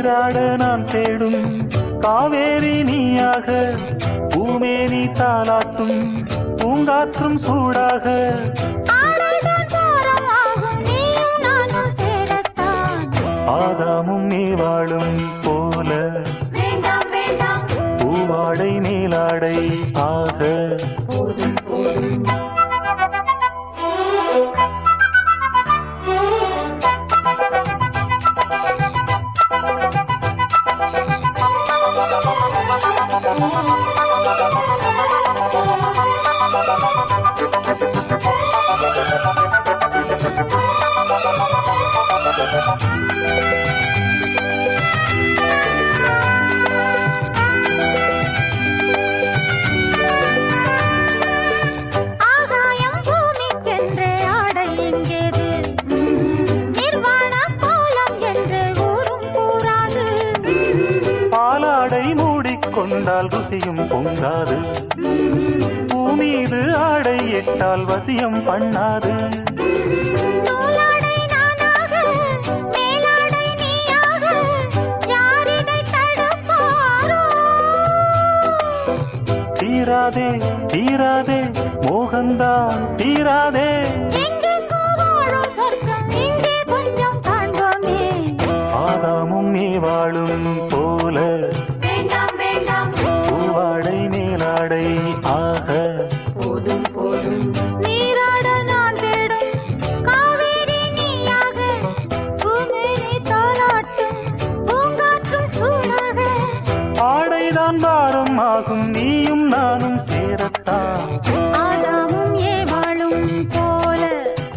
நீராட நான் தேடும் காவேரி நீயாக, பூமேனி தாலாட்டும் பூங்காற்றும் சூடாக. ஆதாமும் நீவாளும் போல பூவாடை நீலாடை ஆக. கொண்டால் ருசியும் பொங்காது, பூமீது ஆடை எட்டால் வசியம் பண்ணாது. தீராதே தீராதே மோகந்தான் தீராதே. ஆதாமும் நீவாளும் போல பூவாடை நீலாடை ஆக. போதும் போதும் நீராட நான் தேடும் காவேரி நீயாக, பூமேனி தாலாட்டும் பூங்காற்றும் சூடாக. ஆடைதான் பாரம் ஆகும் நீயும் நானும் சேரத்தான். ஆதாமும் ஏவாளும் போல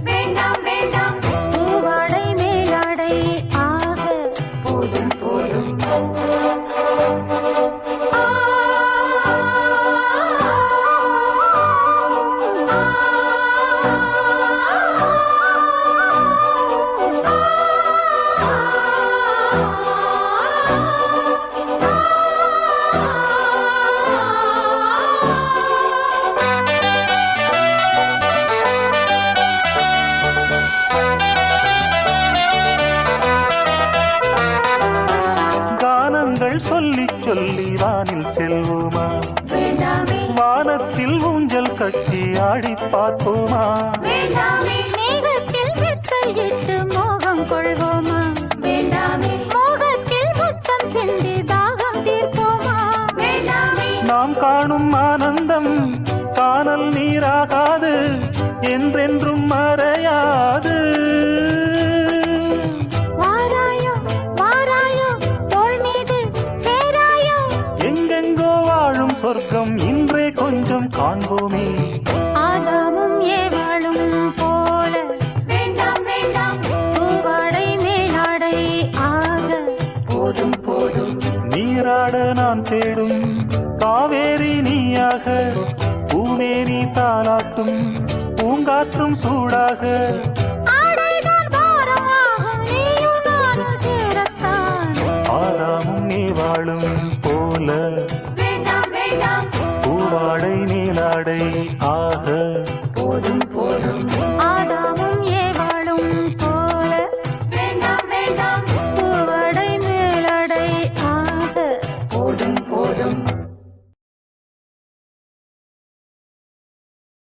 வேண்டாம் வேண்டாம் பூவாடை மேலாடை ஆக. போதும் போதும் சொல்லி சொல்லி வானில் செல்வோமா, வானத்தில் ஊஞ்சல் கட்டி ஆடி பார்ப்போமா. மேகத்தில் வெட்டையிட்டு மோகம் கொள்வோமா, மோகத்தில் முத்தம் சென்று தாகம் தீர்ப்போமா. நாம் காணும் ஆனந்தம் காணல் நீராகாது, என்றென்றும் மறையாது. சொர்க்கம் இன்றே கொஞ்சம் காண்போமே. ஆதாமும் ஏவாளும் போல வேண்டாம் வேண்டாம் பூவாடை மேலாடை ஆக. போதும் போதும் நீராட நான் தேடும் காவேரி நீயாக, பூமேனி தாலாட்டும் பூங்காற்றும் சூடாக. ஆதாமும் நீவாளும் போல பூவாடை நீலாடை ஆக.